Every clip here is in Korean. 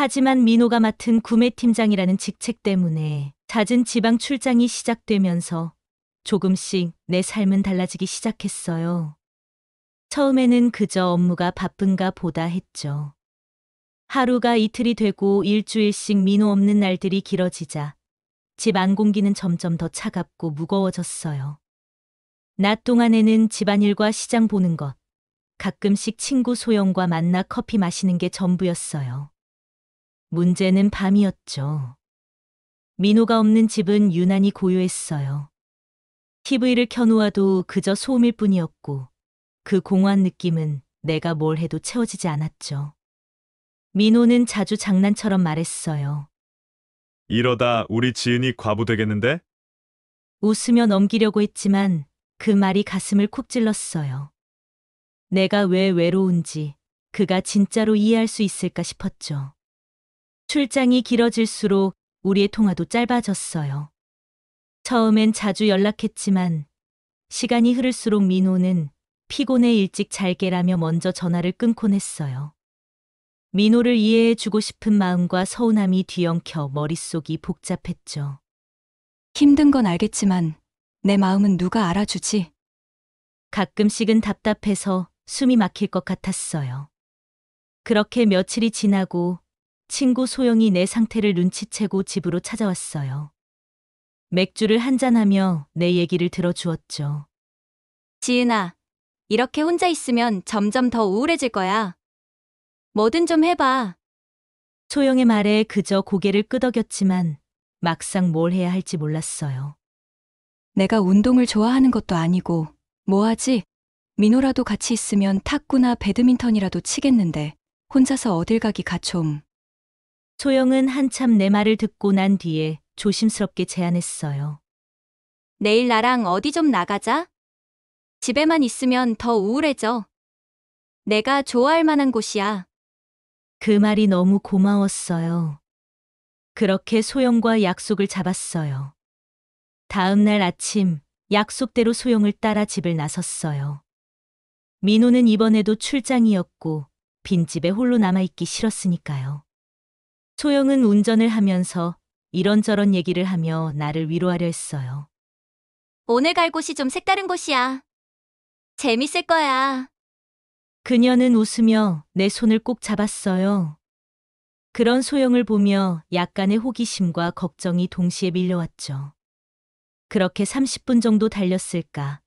하지만 민호가 맡은 구매팀장이라는 직책 때문에 잦은 지방 출장이 시작되면서 조금씩 내 삶은 달라지기 시작했어요. 처음에는 그저 업무가 바쁜가 보다 했죠. 하루가 이틀이 되고 일주일씩 민호 없는 날들이 길어지자 집 안 공기는 점점 더 차갑고 무거워졌어요. 낮 동안에는 집안일과 시장 보는 것, 가끔씩 친구 소영과 만나 커피 마시는 게 전부였어요. 문제는 밤이었죠. 민호가 없는 집은 유난히 고요했어요. TV를 켜놓아도 그저 소음일 뿐이었고 그 공허한 느낌은 내가 뭘 해도 채워지지 않았죠. 민호는 자주 장난처럼 말했어요. 이러다 우리 지은이 과부 되겠는데? 웃으며 넘기려고 했지만 그 말이 가슴을 콕 찔렀어요. 내가 왜 외로운지 그가 진짜로 이해할 수 있을까 싶었죠. 출장이 길어질수록 우리의 통화도 짧아졌어요. 처음엔 자주 연락했지만 시간이 흐를수록 민호는 피곤해 일찍 잘게라며 먼저 전화를 끊곤 했어요. 민호를 이해해주고 싶은 마음과 서운함이 뒤엉켜 머릿속이 복잡했죠. 힘든 건 알겠지만 내 마음은 누가 알아주지? 가끔씩은 답답해서 숨이 막힐 것 같았어요. 그렇게 며칠이 지나고 친구 소영이 내 상태를 눈치채고 집으로 찾아왔어요. 맥주를 한잔하며 내 얘기를 들어주었죠. 지은아, 이렇게 혼자 있으면 점점 더 우울해질 거야. 뭐든 좀 해봐. 소영의 말에 그저 고개를 끄덕였지만 막상 뭘 해야 할지 몰랐어요. 내가 운동을 좋아하는 것도 아니고 뭐 하지? 민호라도 같이 있으면 탁구나 배드민턴이라도 치겠는데 혼자서 어딜 가기 가좀. 소영은 한참 내 말을 듣고 난 뒤에 조심스럽게 제안했어요. 내일 나랑 어디 좀 나가자. 집에만 있으면 더 우울해져. 내가 좋아할 만한 곳이야. 그 말이 너무 고마웠어요. 그렇게 소영과 약속을 잡았어요. 다음 날 아침 약속대로 소영을 따라 집을 나섰어요. 민호는 이번에도 출장이었고 빈집에 홀로 남아있기 싫었으니까요. 소영은 운전을 하면서 이런저런 얘기를 하며 나를 위로하려 했어요. 오늘 갈 곳이 좀 색다른 곳이야. 재밌을 거야. 그녀는 웃으며 내 손을 꼭 잡았어요. 그런 소영을 보며 약간의 호기심과 걱정이 동시에 밀려왔죠. 그렇게 30분 정도 달렸을까.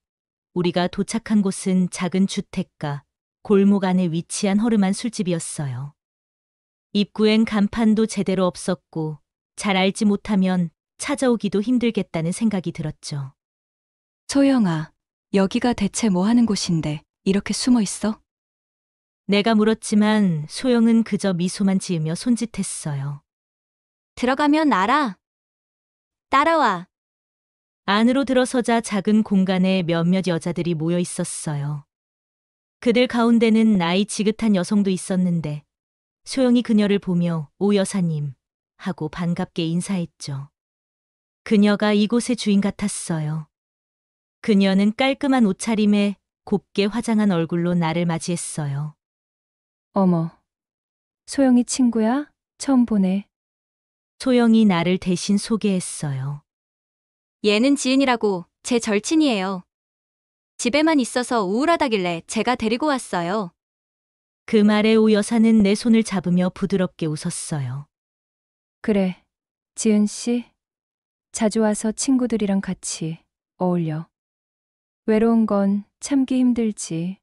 우리가 도착한 곳은 작은 주택가, 골목 안에 위치한 허름한 술집이었어요. 입구엔 간판도 제대로 없었고 잘 알지 못하면 찾아오기도 힘들겠다는 생각이 들었죠. 소영아, 여기가 대체 뭐 하는 곳인데 이렇게 숨어 있어? 내가 물었지만 소영은 그저 미소만 지으며 손짓했어요. 들어가면 알아. 따라와. 안으로 들어서자 작은 공간에 몇몇 여자들이 모여 있었어요. 그들 가운데는 나이 지긋한 여성도 있었는데 소영이 그녀를 보며 오 여사님 하고 반갑게 인사했죠. 그녀가 이곳의 주인 같았어요. 그녀는 깔끔한 옷차림에 곱게 화장한 얼굴로 나를 맞이했어요. 어머, 소영이 친구야? 처음 보네. 소영이 나를 대신 소개했어요. 얘는 지은이라고 제 절친이에요. 집에만 있어서 우울하다길래 제가 데리고 왔어요. 그 말에 오 여사는 내 손을 잡으며 부드럽게 웃었어요. 그래, 지은 씨. 자주 와서 친구들이랑 같이 어울려. 외로운 건 참기 힘들지.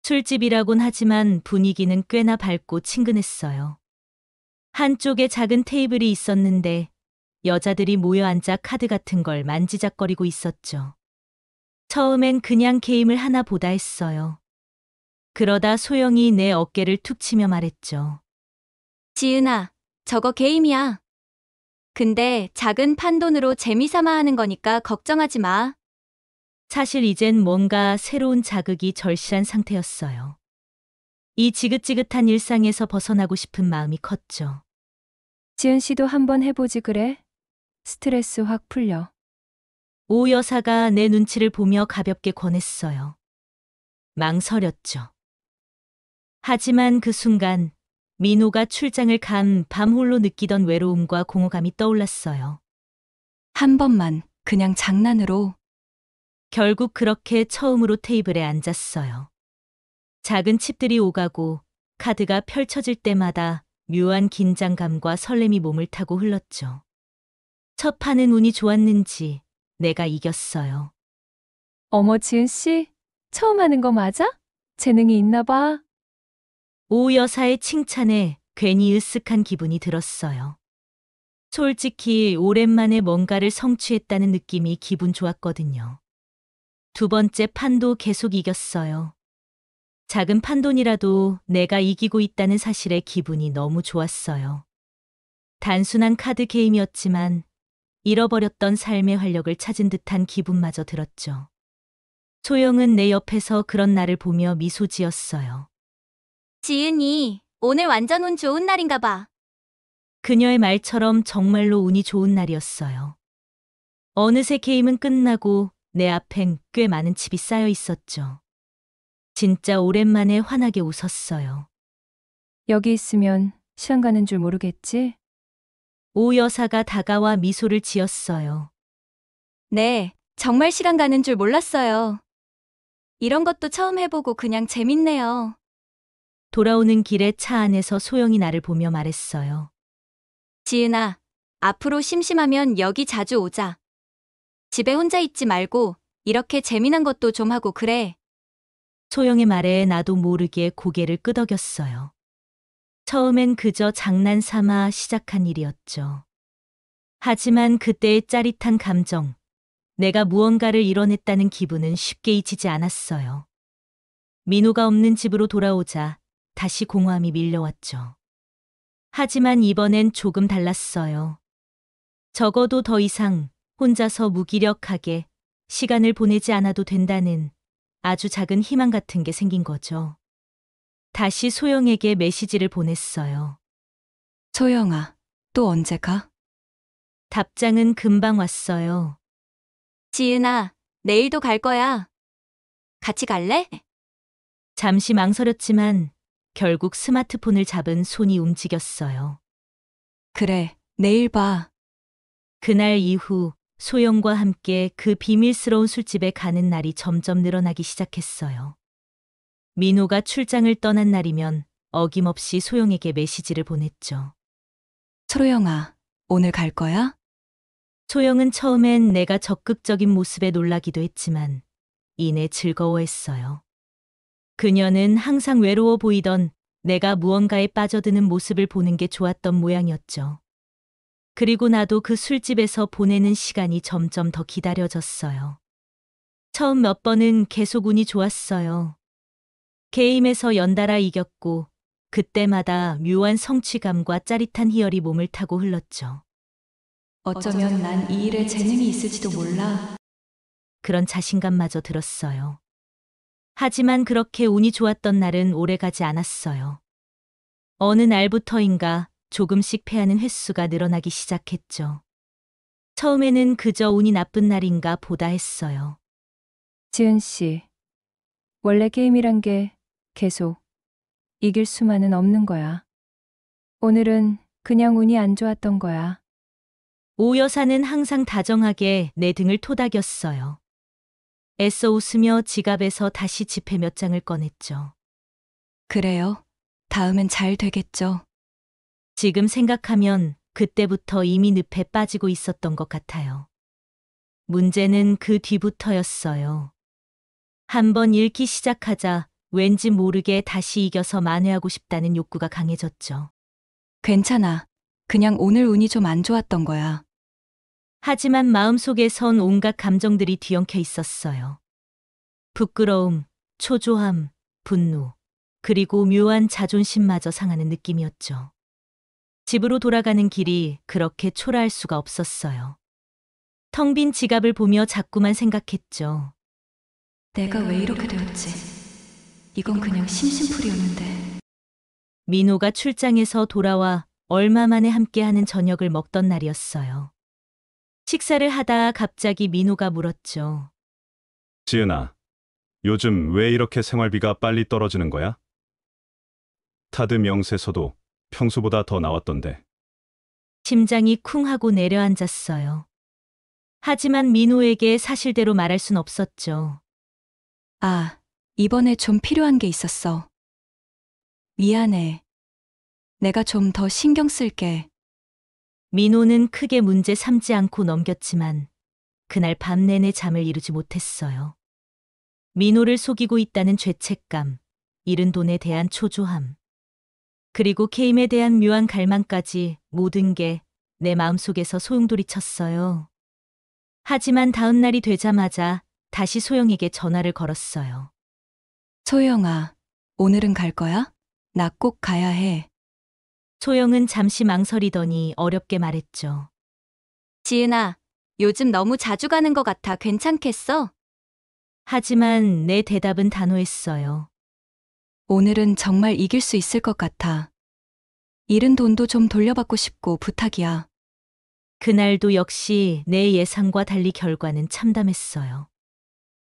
술집이라곤 하지만 분위기는 꽤나 밝고 친근했어요. 한쪽에 작은 테이블이 있었는데 여자들이 모여 앉아 카드 같은 걸 만지작거리고 있었죠. 처음엔 그냥 게임을 하나 보다 했어요. 그러다 소영이 내 어깨를 툭 치며 말했죠. 지은아, 저거 게임이야. 근데 작은 판돈으로 재미삼아 하는 거니까 걱정하지 마. 사실 이젠 뭔가 새로운 자극이 절실한 상태였어요. 이 지긋지긋한 일상에서 벗어나고 싶은 마음이 컸죠. 지은 씨도 한번 해보지 그래? 스트레스 확 풀려. 오 여사가 내 눈치를 보며 가볍게 권했어요. 망설였죠. 하지만 그 순간 민호가 출장을 간 밤 홀로 느끼던 외로움과 공허감이 떠올랐어요. 한 번만, 그냥 장난으로. 결국 그렇게 처음으로 테이블에 앉았어요. 작은 칩들이 오가고 카드가 펼쳐질 때마다 묘한 긴장감과 설렘이 몸을 타고 흘렀죠. 첫 판은 운이 좋았는지 내가 이겼어요. 어머, 지은 씨, 처음 하는 거 맞아? 재능이 있나 봐. 오 여사의 칭찬에 괜히 으쓱한 기분이 들었어요. 솔직히 오랜만에 뭔가를 성취했다는 느낌이 기분 좋았거든요. 두 번째 판도 계속 이겼어요. 작은 판돈이라도 내가 이기고 있다는 사실에 기분이 너무 좋았어요. 단순한 카드 게임이었지만 잃어버렸던 삶의 활력을 찾은 듯한 기분마저 들었죠. 소영은 내 옆에서 그런 나를 보며 미소 지었어요. 지은이, 오늘 완전 운 좋은 날인가 봐. 그녀의 말처럼 정말로 운이 좋은 날이었어요. 어느새 게임은 끝나고 내 앞엔 꽤 많은 칩이 쌓여 있었죠. 진짜 오랜만에 환하게 웃었어요. 여기 있으면 시간 가는 줄 모르겠지? 오 여사가 다가와 미소를 지었어요. 네, 정말 시간 가는 줄 몰랐어요. 이런 것도 처음 해보고 그냥 재밌네요. 돌아오는 길에 차 안에서 소영이 나를 보며 말했어요. 지은아, 앞으로 심심하면 여기 자주 오자. 집에 혼자 있지 말고 이렇게 재미난 것도 좀 하고 그래. 소영의 말에 나도 모르게 고개를 끄덕였어요. 처음엔 그저 장난삼아 시작한 일이었죠. 하지만 그때의 짜릿한 감정, 내가 무언가를 이뤄냈다는 기분은 쉽게 잊히지 않았어요. 민호가 없는 집으로 돌아오자 다시 공허함이 밀려왔죠. 하지만 이번엔 조금 달랐어요. 적어도 더 이상 혼자서 무기력하게 시간을 보내지 않아도 된다는 아주 작은 희망 같은 게 생긴 거죠. 다시 소영에게 메시지를 보냈어요. 소영아, 또 언제 가? 답장은 금방 왔어요. 지은아, 내일도 갈 거야. 같이 갈래? 잠시 망설였지만 결국 스마트폰을 잡은 손이 움직였어요. 그래, 내일 봐. 그날 이후 소영과 함께 그 비밀스러운 술집에 가는 날이 점점 늘어나기 시작했어요. 민호가 출장을 떠난 날이면 어김없이 소영에게 메시지를 보냈죠. 소영아, 오늘 갈 거야? 소영은 처음엔 내가 적극적인 모습에 놀라기도 했지만 이내 즐거워했어요. 그녀는 항상 외로워 보이던 내가 무언가에 빠져드는 모습을 보는 게 좋았던 모양이었죠. 그리고 나도 그 술집에서 보내는 시간이 점점 더 기다려졌어요. 처음 몇 번은 계속 운이 좋았어요. 게임에서 연달아 이겼고 그때마다 묘한 성취감과 짜릿한 희열이 몸을 타고 흘렀죠. 어쩌면 난 이 일에 재능이 있을지도 몰라. 그런 자신감마저 들었어요. 하지만 그렇게 운이 좋았던 날은 오래가지 않았어요. 어느 날부터인가 조금씩 패하는 횟수가 늘어나기 시작했죠. 처음에는 그저 운이 나쁜 날인가 보다 했어요. 지은 씨, 원래 게임이란 게 계속 이길 수만은 없는 거야. 오늘은 그냥 운이 안 좋았던 거야. 오 여사는 항상 다정하게 내 등을 토닥였어요. 애써 웃으며 지갑에서 다시 지폐 몇 장을 꺼냈죠. 그래요. 다음엔 잘 되겠죠. 지금 생각하면 그때부터 이미 늪에 빠지고 있었던 것 같아요. 문제는 그 뒤부터였어요. 한번 잃기 시작하자 왠지 모르게 다시 이겨서 만회하고 싶다는 욕구가 강해졌죠. 괜찮아. 그냥 오늘 운이 좀 안 좋았던 거야. 하지만 마음속에선 온갖 감정들이 뒤엉켜 있었어요. 부끄러움, 초조함, 분노, 그리고 묘한 자존심마저 상하는 느낌이었죠. 집으로 돌아가는 길이 그렇게 초라할 수가 없었어요. 텅 빈 지갑을 보며 자꾸만 생각했죠. 내가 왜 이렇게 되었지? 이건 그냥 심심풀이였는데. 민호가 출장에서 돌아와 얼마 만에 함께하는 저녁을 먹던 날이었어요. 식사를 하다 갑자기 민호가 물었죠. 지은아, 요즘 왜 이렇게 생활비가 빨리 떨어지는 거야? 카드 명세서도 평소보다 더 나왔던데. 심장이 쿵 하고 내려앉았어요. 하지만 민호에게 사실대로 말할 순 없었죠. 아, 이번에 좀 필요한 게 있었어. 미안해. 내가 좀 더 신경 쓸게. 민호는 크게 문제 삼지 않고 넘겼지만 그날 밤 내내 잠을 이루지 못했어요. 민호를 속이고 있다는 죄책감, 잃은 돈에 대한 초조함, 그리고 케임에 대한 묘한 갈망까지 모든 게 내 마음속에서 소용돌이 쳤어요. 하지만 다음 날이 되자마자 다시 소영에게 전화를 걸었어요. 소영아, 오늘은 갈 거야? 나 꼭 가야 해. 소영은 잠시 망설이더니 어렵게 말했죠. 지은아, 요즘 너무 자주 가는 것 같아. 괜찮겠어? 하지만 내 대답은 단호했어요. 오늘은 정말 이길 수 있을 것 같아. 잃은 돈도 좀 돌려받고 싶고 부탁이야. 그날도 역시 내 예상과 달리 결과는 참담했어요.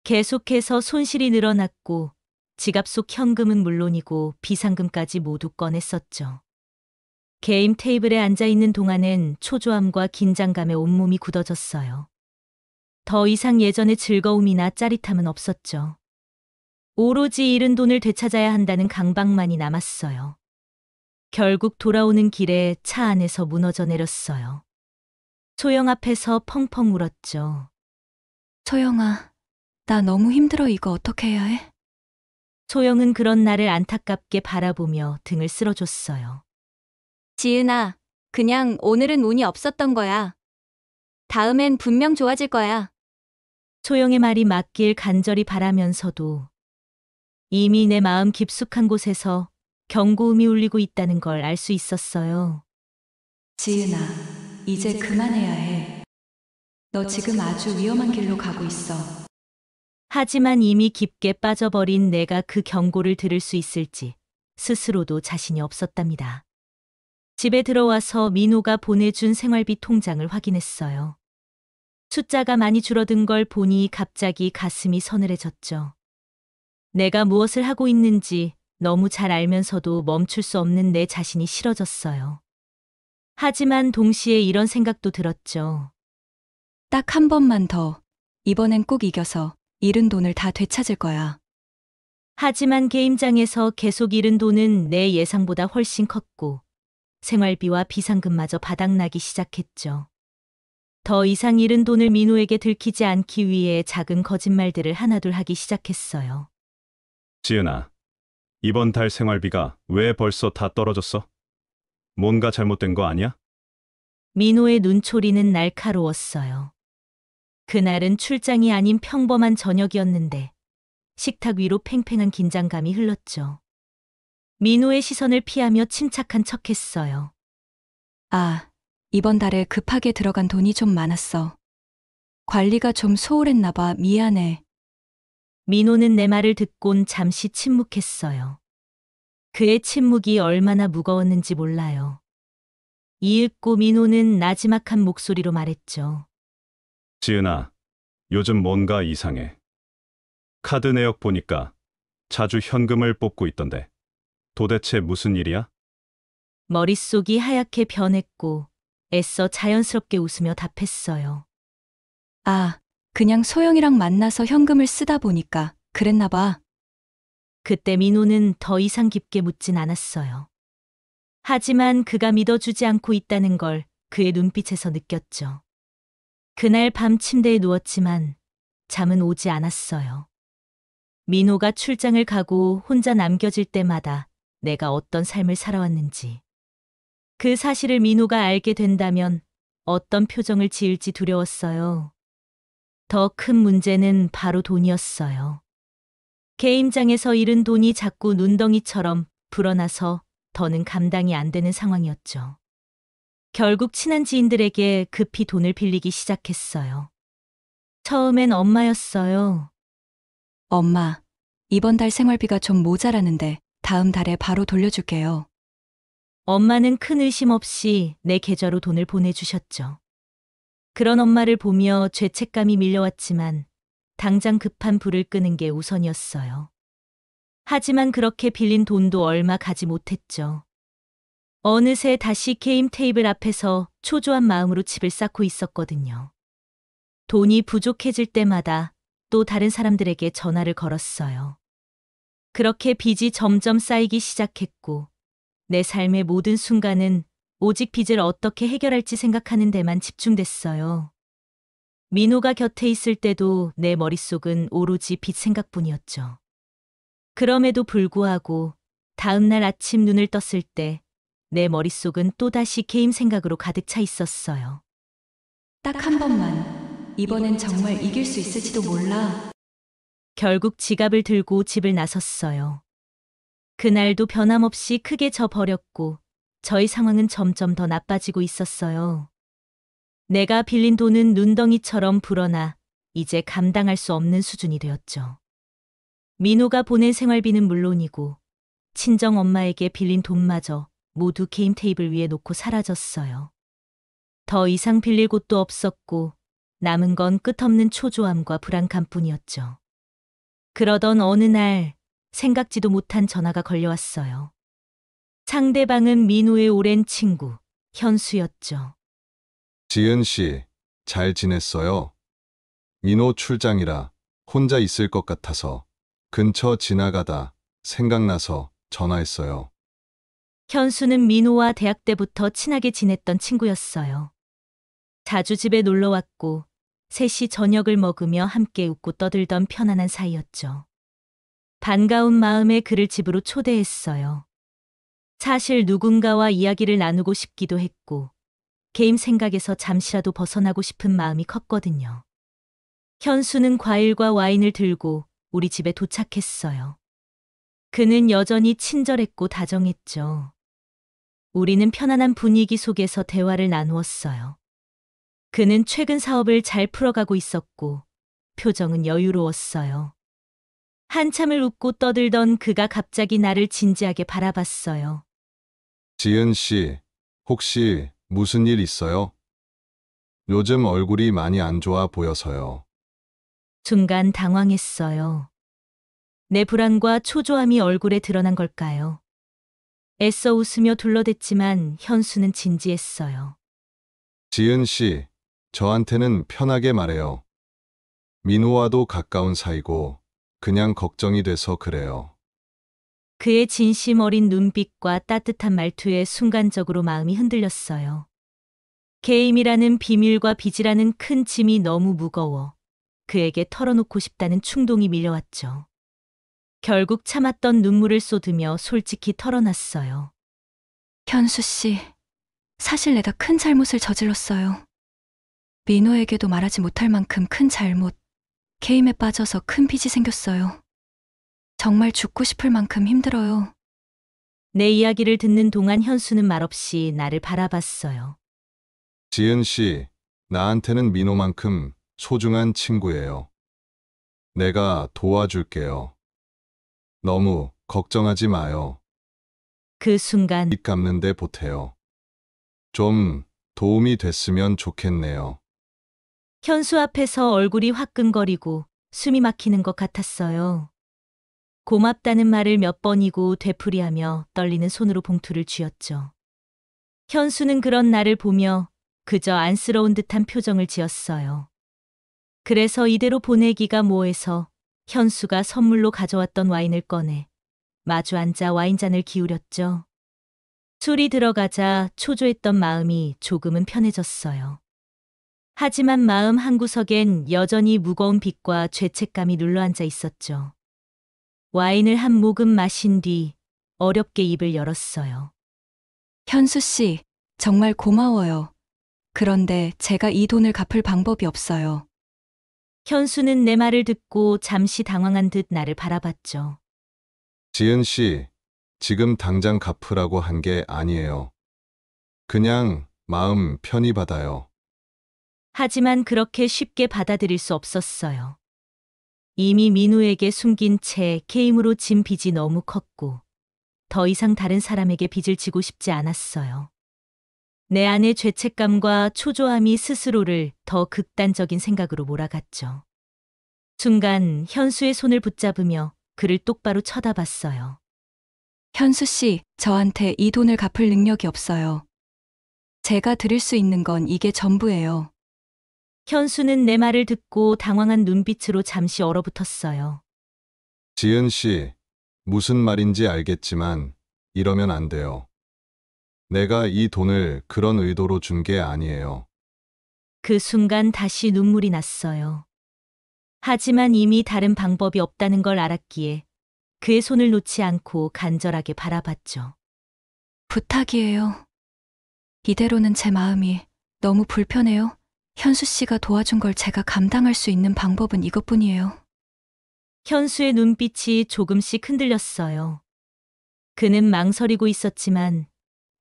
계속해서 손실이 늘어났고 지갑 속 현금은 물론이고 비상금까지 모두 꺼냈었죠. 게임 테이블에 앉아 있는 동안엔 초조함과 긴장감에 온몸이 굳어졌어요. 더 이상 예전의 즐거움이나 짜릿함은 없었죠. 오로지 잃은 돈을 되찾아야 한다는 강박만이 남았어요. 결국 돌아오는 길에 차 안에서 무너져 내렸어요. 소영 앞에서 펑펑 울었죠. 소영아, 나 너무 힘들어. 이거 어떻게 해야 해? 소영은 그런 나를 안타깝게 바라보며 등을 쓸어줬어요. 지은아, 그냥 오늘은 운이 없었던 거야. 다음엔 분명 좋아질 거야. 소영의 말이 맞길 간절히 바라면서도 이미 내 마음 깊숙한 곳에서 경고음이 울리고 있다는 걸 알 수 있었어요. 지은아, 이제 그만해야 해. 너 지금 아주 위험한 길로 가고 있어. 하지만 이미 깊게 빠져버린 내가 그 경고를 들을 수 있을지 스스로도 자신이 없었답니다. 집에 들어와서 민호가 보내준 생활비 통장을 확인했어요. 숫자가 많이 줄어든 걸 보니 갑자기 가슴이 서늘해졌죠. 내가 무엇을 하고 있는지 너무 잘 알면서도 멈출 수 없는 내 자신이 싫어졌어요. 하지만 동시에 이런 생각도 들었죠. 딱 한 번만 더. 이번엔 꼭 이겨서 잃은 돈을 다 되찾을 거야. 하지만 게임장에서 계속 잃은 돈은 내 예상보다 훨씬 컸고 생활비와 비상금마저 바닥나기 시작했죠. 더 이상 잃은 돈을 민호에게 들키지 않기 위해 작은 거짓말들을 하나둘 하기 시작했어요. 지은아, 이번 달 생활비가 왜 벌써 다 떨어졌어? 뭔가 잘못된 거 아니야? 민호의 눈초리는 날카로웠어요. 그날은 출장이 아닌 평범한 저녁이었는데 식탁 위로 팽팽한 긴장감이 흘렀죠. 민호의 시선을 피하며 침착한 척했어요. 아, 이번 달에 급하게 들어간 돈이 좀 많았어. 관리가 좀 소홀했나 봐. 미안해. 민호는 내 말을 듣곤 잠시 침묵했어요. 그의 침묵이 얼마나 무거웠는지 몰라요. 이윽고 민호는 나지막한 목소리로 말했죠. 지은아, 요즘 뭔가 이상해. 카드 내역 보니까 자주 현금을 뽑고 있던데. 도대체 무슨 일이야? 머릿속이 하얗게 변했고 애써 자연스럽게 웃으며 답했어요. 아, 그냥 소영이랑 만나서 현금을 쓰다 보니까 그랬나 봐. 그때 민호는 더 이상 깊게 묻진 않았어요. 하지만 그가 믿어주지 않고 있다는 걸 그의 눈빛에서 느꼈죠. 그날 밤 침대에 누웠지만 잠은 오지 않았어요. 민호가 출장을 가고 혼자 남겨질 때마다 내가 어떤 삶을 살아왔는지, 그 사실을 민호가 알게 된다면 어떤 표정을 지을지 두려웠어요. 더 큰 문제는 바로 돈이었어요. 게임장에서 잃은 돈이 자꾸 눈덩이처럼 불어나서 더는 감당이 안 되는 상황이었죠. 결국 친한 지인들에게 급히 돈을 빌리기 시작했어요. 처음엔 엄마였어요. 엄마, 이번 달 생활비가 좀 모자라는데 다음 달에 바로 돌려줄게요. 엄마는 큰 의심 없이 내 계좌로 돈을 보내주셨죠. 그런 엄마를 보며 죄책감이 밀려왔지만 당장 급한 불을 끄는 게 우선이었어요. 하지만 그렇게 빌린 돈도 얼마 가지 못했죠. 어느새 다시 게임 테이블 앞에서 초조한 마음으로 집을 쌓고 있었거든요. 돈이 부족해질 때마다 또 다른 사람들에게 전화를 걸었어요. 그렇게 빚이 점점 쌓이기 시작했고, 내 삶의 모든 순간은 오직 빚을 어떻게 해결할지 생각하는 데만 집중됐어요. 민호가 곁에 있을 때도 내 머릿속은 오로지 빚 생각뿐이었죠. 그럼에도 불구하고 다음날 아침 눈을 떴을 때 내 머릿속은 또다시 게임 생각으로 가득 차 있었어요. 딱 한 번만. 이번엔 정말 이길 수 있을지도 몰라. 결국 지갑을 들고 집을 나섰어요. 그날도 변함없이 크게 져버렸고 저희 상황은 점점 더 나빠지고 있었어요. 내가 빌린 돈은 눈덩이처럼 불어나 이제 감당할 수 없는 수준이 되었죠. 민호가 보낸 생활비는 물론이고 친정 엄마에게 빌린 돈마저 모두 게임 테이블 위에 놓고 사라졌어요. 더 이상 빌릴 곳도 없었고 남은 건 끝없는 초조함과 불안감뿐이었죠. 그러던 어느 날 생각지도 못한 전화가 걸려왔어요. 상대방은 민호의 오랜 친구 현수였죠. 지은 씨, 잘 지냈어요? 민호 출장이라 혼자 있을 것 같아서 근처 지나가다 생각나서 전화했어요. 현수는 민호와 대학 때부터 친하게 지냈던 친구였어요. 자주 집에 놀러 왔고 셋이 저녁을 먹으며 함께 웃고 떠들던 편안한 사이였죠. 반가운 마음에 그를 집으로 초대했어요. 사실 누군가와 이야기를 나누고 싶기도 했고 게임 생각에서 잠시라도 벗어나고 싶은 마음이 컸거든요. 현수는 과일과 와인을 들고 우리 집에 도착했어요. 그는 여전히 친절했고 다정했죠. 우리는 편안한 분위기 속에서 대화를 나누었어요. 그는 최근 사업을 잘 풀어가고 있었고 표정은 여유로웠어요. 한참을 웃고 떠들던 그가 갑자기 나를 진지하게 바라봤어요. 지은 씨, 혹시 무슨 일 있어요? 요즘 얼굴이 많이 안 좋아 보여서요. 순간 당황했어요. 내 불안과 초조함이 얼굴에 드러난 걸까요? 애써 웃으며 둘러댔지만 현수는 진지했어요. 지은 씨, 저한테는 편하게 말해요. 민호와도 가까운 사이고 그냥 걱정이 돼서 그래요. 그의 진심 어린 눈빛과 따뜻한 말투에 순간적으로 마음이 흔들렸어요. 게임이라는 비밀과 빚이라는 큰 짐이 너무 무거워 그에게 털어놓고 싶다는 충동이 밀려왔죠. 결국 참았던 눈물을 쏟으며 솔직히 털어놨어요. 현수 씨, 사실 내가 큰 잘못을 저질렀어요. 민호에게도 말하지 못할 만큼 큰 잘못. 게임에 빠져서 큰 빚이 생겼어요. 정말 죽고 싶을 만큼 힘들어요. 내 이야기를 듣는 동안 현수는 말없이 나를 바라봤어요. 지은 씨, 나한테는 민호만큼 소중한 친구예요. 내가 도와줄게요. 너무 걱정하지 마요. 그 순간 빚 갚는데 보태요. 좀 도움이 됐으면 좋겠네요. 현수 앞에서 얼굴이 화끈거리고 숨이 막히는 것 같았어요. 고맙다는 말을 몇 번이고 되풀이하며 떨리는 손으로 봉투를 쥐었죠. 현수는 그런 나를 보며 그저 안쓰러운 듯한 표정을 지었어요. 그래서 이대로 보내기가 뭐해서 현수가 선물로 가져왔던 와인을 꺼내 마주 앉아 와인잔을 기울였죠. 술이 들어가자 초조했던 마음이 조금은 편해졌어요. 하지만 마음 한구석엔 여전히 무거운 빚과 죄책감이 눌러앉아 있었죠. 와인을 한 모금 마신 뒤 어렵게 입을 열었어요. 현수 씨, 정말 고마워요. 그런데 제가 이 돈을 갚을 방법이 없어요. 현수는 내 말을 듣고 잠시 당황한 듯 나를 바라봤죠. 지은 씨, 지금 당장 갚으라고 한 게 아니에요. 그냥 마음 편히 받아요. 하지만 그렇게 쉽게 받아들일 수 없었어요. 이미 민우에게 숨긴 채 게임으로 진 빚이 너무 컸고 더 이상 다른 사람에게 빚을 지고 싶지 않았어요. 내 안의 죄책감과 초조함이 스스로를 더 극단적인 생각으로 몰아갔죠. 순간 현수의 손을 붙잡으며 그를 똑바로 쳐다봤어요. 현수 씨, 저한테 이 돈을 갚을 능력이 없어요. 제가 드릴 수 있는 건 이게 전부예요. 현수는 내 말을 듣고 당황한 눈빛으로 잠시 얼어붙었어요. 지은 씨, 무슨 말인지 알겠지만 이러면 안 돼요. 내가 이 돈을 그런 의도로 준 게 아니에요. 그 순간 다시 눈물이 났어요. 하지만 이미 다른 방법이 없다는 걸 알았기에 그의 손을 놓지 않고 간절하게 바라봤죠. 부탁이에요. 이대로는 제 마음이 너무 불편해요. 현수 씨가 도와준 걸 제가 감당할 수 있는 방법은 이것뿐이에요. 현수의 눈빛이 조금씩 흔들렸어요. 그는 망설이고 있었지만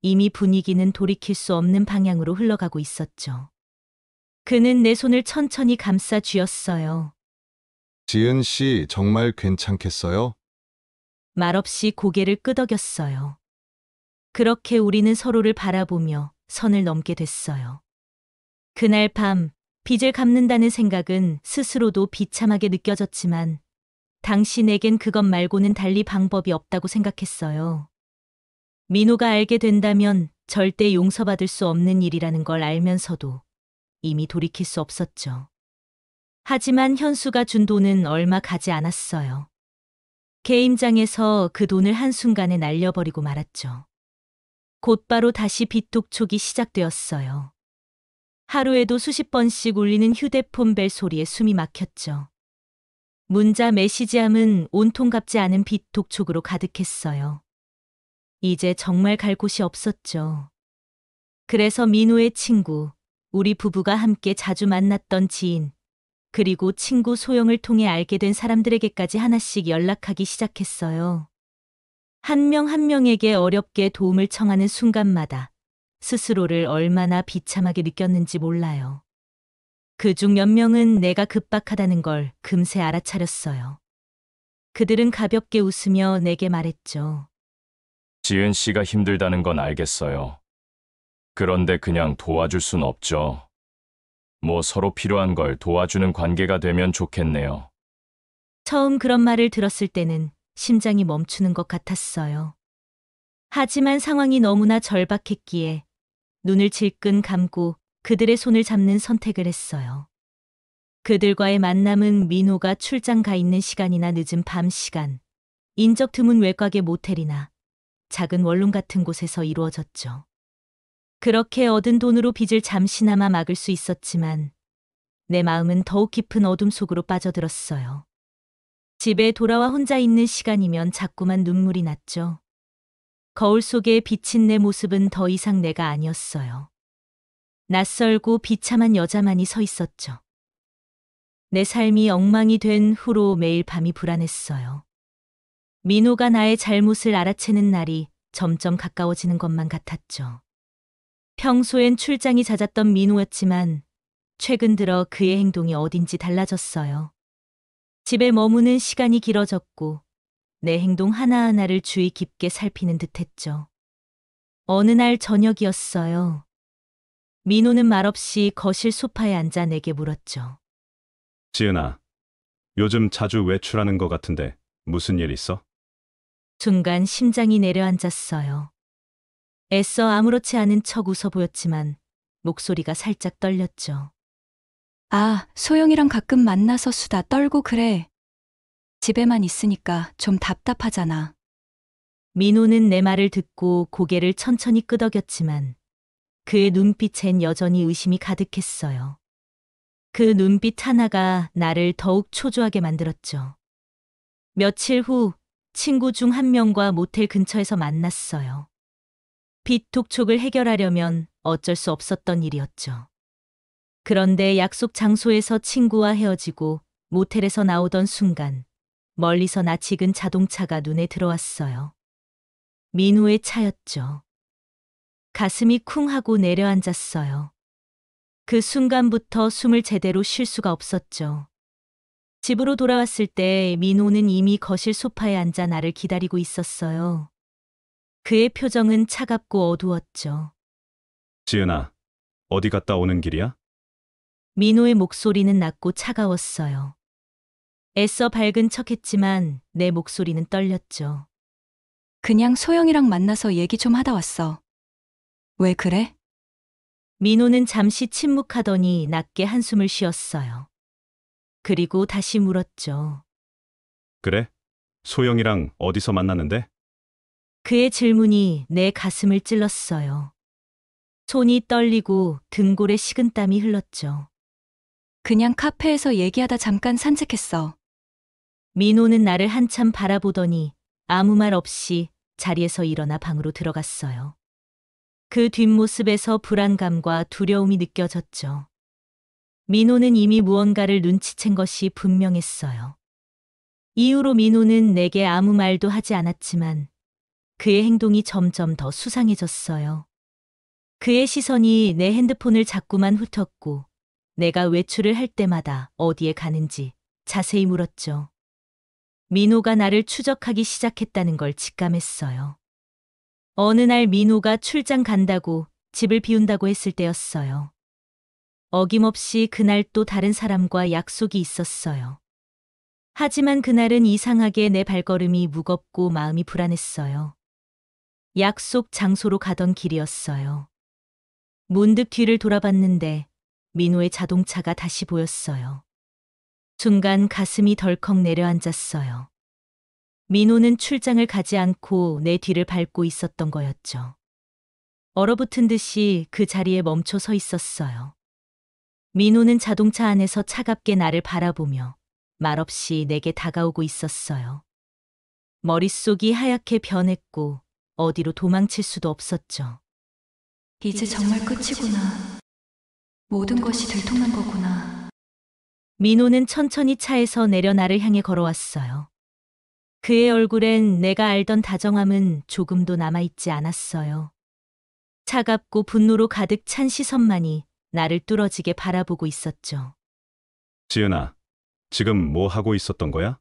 이미 분위기는 돌이킬 수 없는 방향으로 흘러가고 있었죠. 그는 내 손을 천천히 감싸 쥐었어요. 지은 씨 정말 괜찮겠어요? 말없이 고개를 끄덕였어요. 그렇게 우리는 서로를 바라보며 선을 넘게 됐어요. 그날 밤 빚을 갚는다는 생각은 스스로도 비참하게 느껴졌지만 당신에겐 그것 말고는 달리 방법이 없다고 생각했어요. 민호가 알게 된다면 절대 용서받을 수 없는 일이라는 걸 알면서도 이미 돌이킬 수 없었죠. 하지만 현수가 준 돈은 얼마 가지 않았어요. 게임장에서 그 돈을 한순간에 날려버리고 말았죠. 곧바로 다시 빚독촉이 시작되었어요. 하루에도 수십 번씩 울리는 휴대폰 벨 소리에 숨이 막혔죠. 문자 메시지함은 온통 갚지 않은 빚독촉으로 가득했어요. 이제 정말 갈 곳이 없었죠. 그래서 민호의 친구, 우리 부부가 함께 자주 만났던 지인, 그리고 친구 소영을 통해 알게 된 사람들에게까지 하나씩 연락하기 시작했어요. 한 명 한 명에게 어렵게 도움을 청하는 순간마다 스스로를 얼마나 비참하게 느꼈는지 몰라요. 그중 몇 명은 내가 급박하다는 걸 금세 알아차렸어요. 그들은 가볍게 웃으며 내게 말했죠. 지은 씨가 힘들다는 건 알겠어요. 그런데 그냥 도와줄 순 없죠. 뭐 서로 필요한 걸 도와주는 관계가 되면 좋겠네요. 처음 그런 말을 들었을 때는 심장이 멈추는 것 같았어요. 하지만 상황이 너무나 절박했기에 눈을 질끈 감고 그들의 손을 잡는 선택을 했어요. 그들과의 만남은 민호가 출장 가 있는 시간이나 늦은 밤 시간, 인적 드문 외곽의 모텔이나 작은 원룸 같은 곳에서 이루어졌죠. 그렇게 얻은 돈으로 빚을 잠시나마 막을 수 있었지만 내 마음은 더욱 깊은 어둠 속으로 빠져들었어요. 집에 돌아와 혼자 있는 시간이면 자꾸만 눈물이 났죠. 거울 속에 비친 내 모습은 더 이상 내가 아니었어요. 낯설고 비참한 여자만이 서 있었죠. 내 삶이 엉망이 된 후로 매일 밤이 불안했어요. 민호가 나의 잘못을 알아채는 날이 점점 가까워지는 것만 같았죠. 평소엔 출장이 잦았던 민호였지만 최근 들어 그의 행동이 어딘지 달라졌어요. 집에 머무는 시간이 길어졌고 내 행동 하나하나를 주의 깊게 살피는 듯했죠. 어느 날 저녁이었어요. 민호는 말없이 거실 소파에 앉아 내게 물었죠. 지은아, 요즘 자주 외출하는 것 같은데 무슨 일 있어? 순간 심장이 내려앉았어요. 애써 아무렇지 않은 척 웃어 보였지만 목소리가 살짝 떨렸죠. 아, 소영이랑 가끔 만나서 수다 떨고 그래. 집에만 있으니까 좀 답답하잖아. 민호는 내 말을 듣고 고개를 천천히 끄덕였지만 그의 눈빛엔 여전히 의심이 가득했어요. 그 눈빛 하나가 나를 더욱 초조하게 만들었죠. 며칠 후 친구 중 한 명과 모텔 근처에서 만났어요. 빚 독촉을 해결하려면 어쩔 수 없었던 일이었죠. 그런데 약속 장소에서 친구와 헤어지고 모텔에서 나오던 순간 멀리서 낯익은 자동차가 눈에 들어왔어요. 민호의 차였죠. 가슴이 쿵 하고 내려앉았어요. 그 순간부터 숨을 제대로 쉴 수가 없었죠. 집으로 돌아왔을 때 민호는 이미 거실 소파에 앉아 나를 기다리고 있었어요. 그의 표정은 차갑고 어두웠죠. 지은아, 어디 갔다 오는 길이야? 민호의 목소리는 낮고 차가웠어요. 애써 밝은 척했지만 내 목소리는 떨렸죠. 그냥 소영이랑 만나서 얘기 좀 하다 왔어. 왜 그래? 민호는 잠시 침묵하더니 낮게 한숨을 쉬었어요. 그리고 다시 물었죠. 그래? 소영이랑 어디서 만났는데? 그의 질문이 내 가슴을 찔렀어요. 손이 떨리고 등골에 식은땀이 흘렀죠. 그냥 카페에서 얘기하다 잠깐 산책했어. 민호는 나를 한참 바라보더니 아무 말 없이 자리에서 일어나 방으로 들어갔어요. 그 뒷모습에서 불안감과 두려움이 느껴졌죠. 민호는 이미 무언가를 눈치챈 것이 분명했어요. 이후로 민호는 내게 아무 말도 하지 않았지만 그의 행동이 점점 더 수상해졌어요. 그의 시선이 내 핸드폰을 자꾸만 훑었고 내가 외출을 할 때마다 어디에 가는지 자세히 물었죠. 민호가 나를 추적하기 시작했다는 걸 직감했어요. 어느 날 민호가 출장 간다고 집을 비운다고 했을 때였어요. 어김없이 그날 또 다른 사람과 약속이 있었어요. 하지만 그날은 이상하게 내 발걸음이 무겁고 마음이 불안했어요. 약속 장소로 가던 길이었어요. 문득 뒤를 돌아봤는데 민호의 자동차가 다시 보였어요. 순간 가슴이 덜컥 내려앉았어요. 민호는 출장을 가지 않고 내 뒤를 밟고 있었던 거였죠. 얼어붙은 듯이 그 자리에 멈춰 서 있었어요. 민호는 자동차 안에서 차갑게 나를 바라보며 말없이 내게 다가오고 있었어요. 머릿속이 하얗게 변했고 어디로 도망칠 수도 없었죠. 이제 정말 끝이구나. 모든 것이 들통난 거구나. 민호는 천천히 차에서 내려 나를 향해 걸어왔어요. 그의 얼굴엔 내가 알던 다정함은 조금도 남아있지 않았어요. 차갑고 분노로 가득 찬 시선만이 나를 뚫어지게 바라보고 있었죠. 지은아, 지금 뭐 하고 있었던 거야?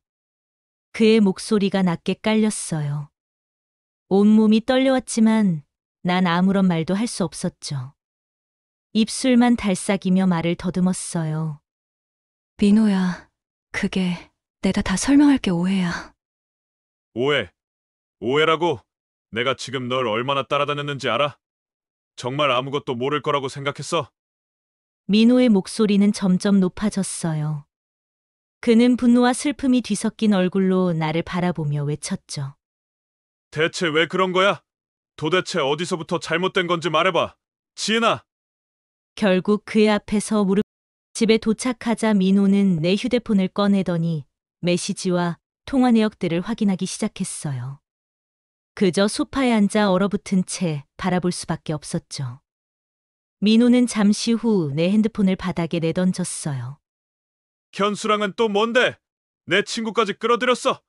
그의 목소리가 낮게 깔렸어요. 온몸이 떨려왔지만 난 아무런 말도 할 수 없었죠. 입술만 달싹이며 말을 더듬었어요. 민호야, 그게 내가 다 설명할 게 오해야. 오해라고? 내가 지금 널 얼마나 따라다녔는지 알아? 정말 아무것도 모를 거라고 생각했어? 민호의 목소리는 점점 높아졌어요. 그는 분노와 슬픔이 뒤섞인 얼굴로 나를 바라보며 외쳤죠. 대체 왜 그런 거야? 도대체 어디서부터 잘못된 건지 말해봐. 지은아! 결국 그의 앞에서 집에 도착하자 민호는 내 휴대폰을 꺼내더니 메시지와 통화 내역들을 확인하기 시작했어요. 그저 소파에 앉아 얼어붙은 채 바라볼 수밖에 없었죠. 민호는 잠시 후 내 핸드폰을 바닥에 내던졌어요. 현수랑은 또 뭔데? 내 친구까지 끌어들였어.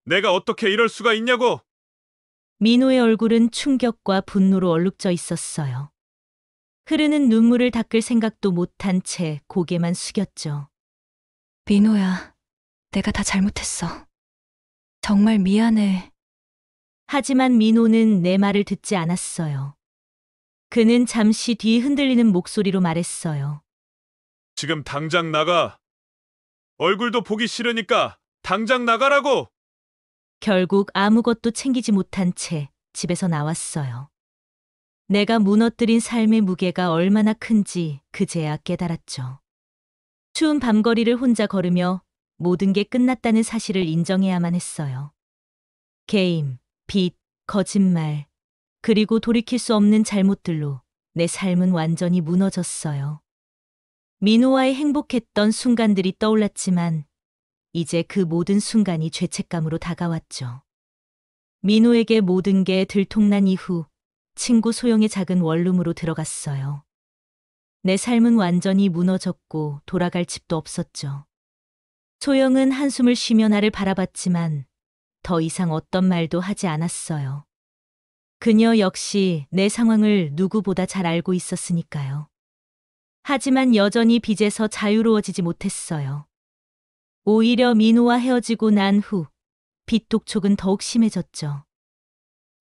내가 어떻게 이럴 수가 있냐고! 민호의 얼굴은 충격과 분노로 얼룩져 있었어요. 흐르는 눈물을 닦을 생각도 못한 채 고개만 숙였죠. 민호야, 내가 다 잘못했어. 정말 미안해. 하지만 민호는 내 말을 듣지 않았어요. 그는 잠시 뒤 흔들리는 목소리로 말했어요. 지금 당장 나가. 얼굴도 보기 싫으니까 당장 나가라고! 결국 아무것도 챙기지 못한 채 집에서 나왔어요. 내가 무너뜨린 삶의 무게가 얼마나 큰지 그제야 깨달았죠. 추운 밤거리를 혼자 걸으며 모든 게 끝났다는 사실을 인정해야만 했어요. 게임, 빚, 거짓말, 그리고 돌이킬 수 없는 잘못들로 내 삶은 완전히 무너졌어요. 민호와의 행복했던 순간들이 떠올랐지만 이제 그 모든 순간이 죄책감으로 다가왔죠. 민호에게 모든 게 들통난 이후 친구 소영의 작은 원룸으로 들어갔어요. 내 삶은 완전히 무너졌고 돌아갈 집도 없었죠. 소영은 한숨을 쉬며 나를 바라봤지만 더 이상 어떤 말도 하지 않았어요. 그녀 역시 내 상황을 누구보다 잘 알고 있었으니까요. 하지만 여전히 빚에서 자유로워지지 못했어요. 오히려 민호와 헤어지고 난 후 빚 독촉은 더욱 심해졌죠.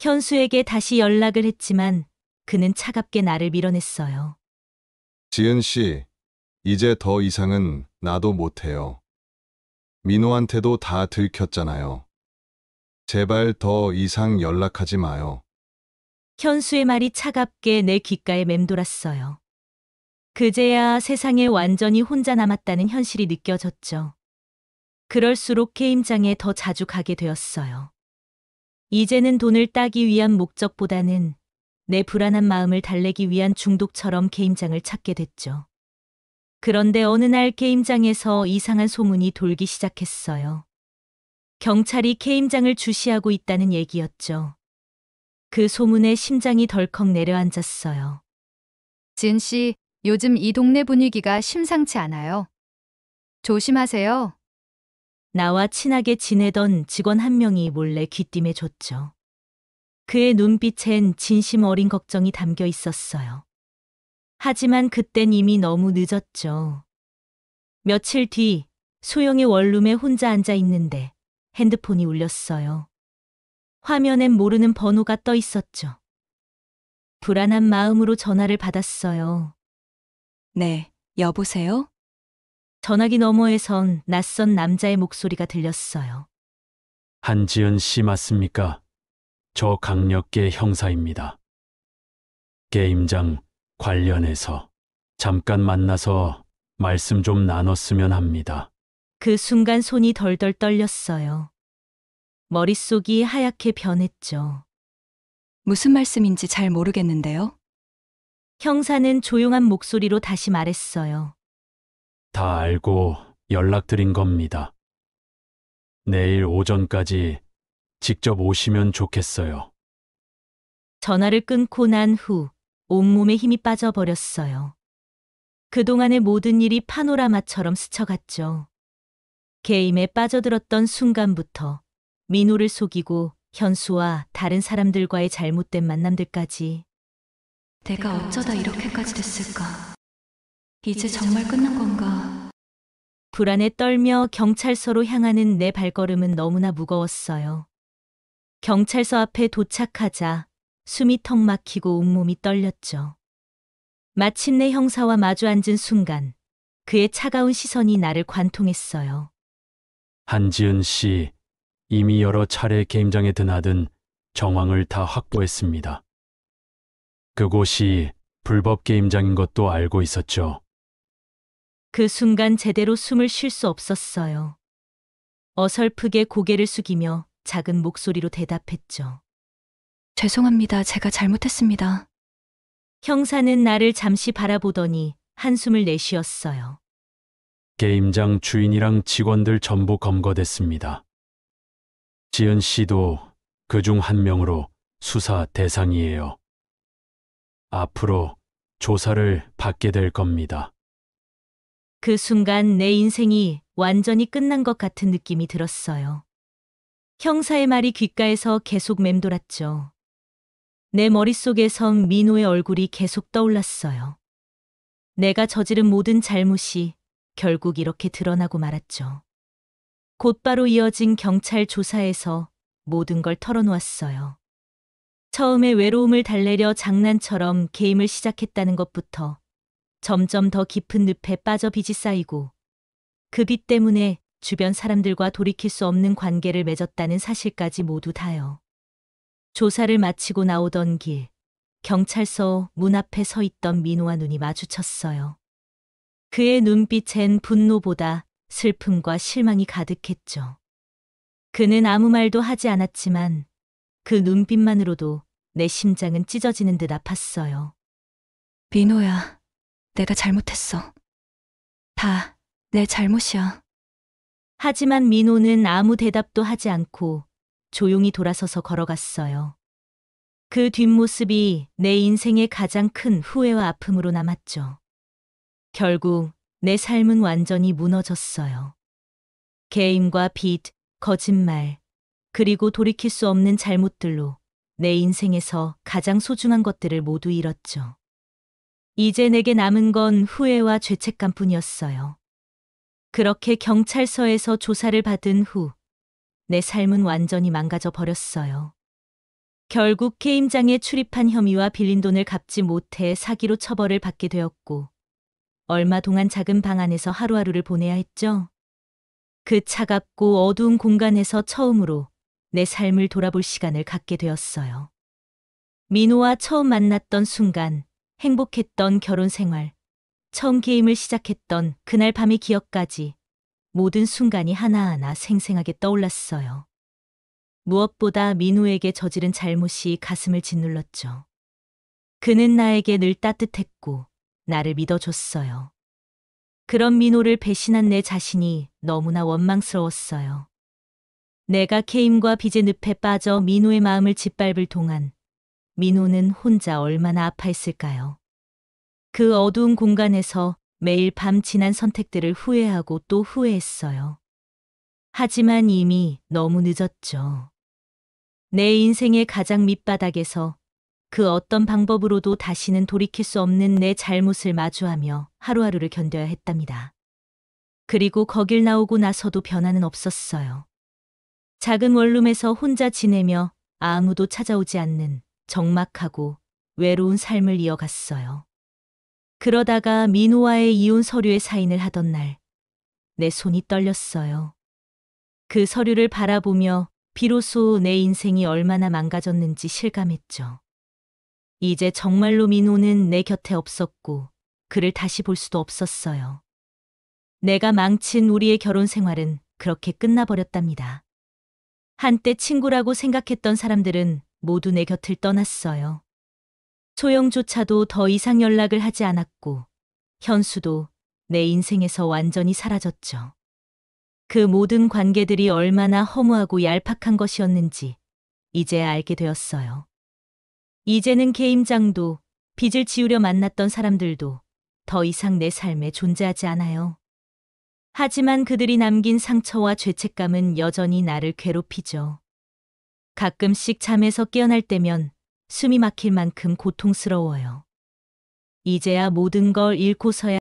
현수에게 다시 연락을 했지만 그는 차갑게 나를 밀어냈어요. 지은 씨, 이제 더 이상은 나도 못해요. 민호한테도 다 들켰잖아요. 제발 더 이상 연락하지 마요. 현수의 말이 차갑게 내 귓가에 맴돌았어요. 그제야 세상에 완전히 혼자 남았다는 현실이 느껴졌죠. 그럴수록 게임장에 더 자주 가게 되었어요. 이제는 돈을 따기 위한 목적보다는 내 불안한 마음을 달래기 위한 중독처럼 게임장을 찾게 됐죠. 그런데 어느 날 게임장에서 이상한 소문이 돌기 시작했어요. 경찰이 게임장을 주시하고 있다는 얘기였죠. 그 소문에 심장이 덜컥 내려앉았어요. 지은 씨, 요즘 이 동네 분위기가 심상치 않아요. 조심하세요. 나와 친하게 지내던 직원 한 명이 몰래 귀띔해 줬죠. 그의 눈빛엔 진심 어린 걱정이 담겨 있었어요. 하지만 그땐 이미 너무 늦었죠. 며칠 뒤 소영의 원룸에 혼자 앉아 있는데 핸드폰이 울렸어요. 화면엔 모르는 번호가 떠 있었죠. 불안한 마음으로 전화를 받았어요. 네, 여보세요? 전화기 너머에선 낯선 남자의 목소리가 들렸어요. 한지은 씨 맞습니까? 저 강력계 형사입니다. 게임장 관련해서 잠깐 만나서 말씀 좀 나눴으면 합니다. 그 순간 손이 덜덜 떨렸어요. 머릿속이 하얗게 변했죠. 무슨 말씀인지 잘 모르겠는데요. 형사는 조용한 목소리로 다시 말했어요. 다 알고 연락드린 겁니다. 내일 오전까지 직접 오시면 좋겠어요. 전화를 끊고 난 후 온몸에 힘이 빠져버렸어요. 그동안의 모든 일이 파노라마처럼 스쳐갔죠. 게임에 빠져들었던 순간부터 민호를 속이고 현수와 다른 사람들과의 잘못된 만남들까지. 내가 어쩌다 이렇게까지 됐을까? 이제 정말 끝난 건가? 불안에 떨며 경찰서로 향하는 내 발걸음은 너무나 무거웠어요. 경찰서 앞에 도착하자 숨이 턱 막히고 온몸이 떨렸죠. 마침내 형사와 마주 앉은 순간 그의 차가운 시선이 나를 관통했어요. 한지은 씨, 이미 여러 차례 게임장에 드나든 정황을 다 확보했습니다. 그곳이 불법 게임장인 것도 알고 있었죠. 그 순간 제대로 숨을 쉴 수 없었어요. 어설프게 고개를 숙이며 작은 목소리로 대답했죠. 죄송합니다. 제가 잘못했습니다. 형사는 나를 잠시 바라보더니 한숨을 내쉬었어요. 게임장 주인이랑 직원들 전부 검거됐습니다. 지은 씨도 그중 한 명으로 수사 대상이에요. 앞으로 조사를 받게 될 겁니다. 그 순간 내 인생이 완전히 끝난 것 같은 느낌이 들었어요. 형사의 말이 귓가에서 계속 맴돌았죠. 내 머릿속에선 민호의 얼굴이 계속 떠올랐어요. 내가 저지른 모든 잘못이 결국 이렇게 드러나고 말았죠. 곧바로 이어진 경찰 조사에서 모든 걸 털어놓았어요. 처음에 외로움을 달래려 장난처럼 게임을 시작했다는 것부터 점점 더 깊은 늪에 빠져 빚이 쌓이고 그 빚 때문에 주변 사람들과 돌이킬 수 없는 관계를 맺었다는 사실까지 모두 다요. 조사를 마치고 나오던 길, 경찰서 문 앞에 서 있던 민호와 눈이 마주쳤어요. 그의 눈빛엔 분노보다 슬픔과 실망이 가득했죠. 그는 아무 말도 하지 않았지만 그 눈빛만으로도 내 심장은 찢어지는 듯 아팠어요. 민호야, 내가 잘못했어. 다 내 잘못이야. 하지만 민호는 아무 대답도 하지 않고 조용히 돌아서서 걸어갔어요. 그 뒷모습이 내 인생의 가장 큰 후회와 아픔으로 남았죠. 결국 내 삶은 완전히 무너졌어요. 게임과 빚, 거짓말, 그리고 돌이킬 수 없는 잘못들로 내 인생에서 가장 소중한 것들을 모두 잃었죠. 이제 내게 남은 건 후회와 죄책감뿐이었어요. 그렇게 경찰서에서 조사를 받은 후 내 삶은 완전히 망가져 버렸어요. 결국 게임장에 출입한 혐의와 빌린 돈을 갚지 못해 사기로 처벌을 받게 되었고 얼마 동안 작은 방 안에서 하루하루를 보내야 했죠. 그 차갑고 어두운 공간에서 처음으로 내 삶을 돌아볼 시간을 갖게 되었어요. 민호와 처음 만났던 순간, 행복했던 결혼 생활, 처음 게임을 시작했던 그날 밤의 기억까지 모든 순간이 하나하나 생생하게 떠올랐어요. 무엇보다 민호에게 저지른 잘못이 가슴을 짓눌렀죠. 그는 나에게 늘 따뜻했고 나를 믿어줬어요. 그런 민호를 배신한 내 자신이 너무나 원망스러웠어요. 내가 게임과 빚의 늪에 빠져 민호의 마음을 짓밟을 동안 민호는 혼자 얼마나 아파했을까요? 그 어두운 공간에서 매일 밤 지난 선택들을 후회하고 또 후회했어요. 하지만 이미 너무 늦었죠. 내 인생의 가장 밑바닥에서 그 어떤 방법으로도 다시는 돌이킬 수 없는 내 잘못을 마주하며 하루하루를 견뎌야 했답니다. 그리고 거길 나오고 나서도 변화는 없었어요. 작은 원룸에서 혼자 지내며 아무도 찾아오지 않는 적막하고 외로운 삶을 이어갔어요. 그러다가 민호와의 이혼 서류에 사인을 하던 날, 내 손이 떨렸어요. 그 서류를 바라보며 비로소 내 인생이 얼마나 망가졌는지 실감했죠. 이제 정말로 민호는 내 곁에 없었고 그를 다시 볼 수도 없었어요. 내가 망친 우리의 결혼 생활은 그렇게 끝나버렸답니다. 한때 친구라고 생각했던 사람들은 모두 내 곁을 떠났어요. 소영조차도 더 이상 연락을 하지 않았고 현수도 내 인생에서 완전히 사라졌죠. 그 모든 관계들이 얼마나 허무하고 얄팍한 것이었는지 이제 알게 되었어요. 이제는 게임장도 빚을 지우려 만났던 사람들도 더 이상 내 삶에 존재하지 않아요. 하지만 그들이 남긴 상처와 죄책감은 여전히 나를 괴롭히죠. 가끔씩 잠에서 깨어날 때면 숨이 막힐 만큼 고통스러워요. 이제야 모든 걸 잃고서야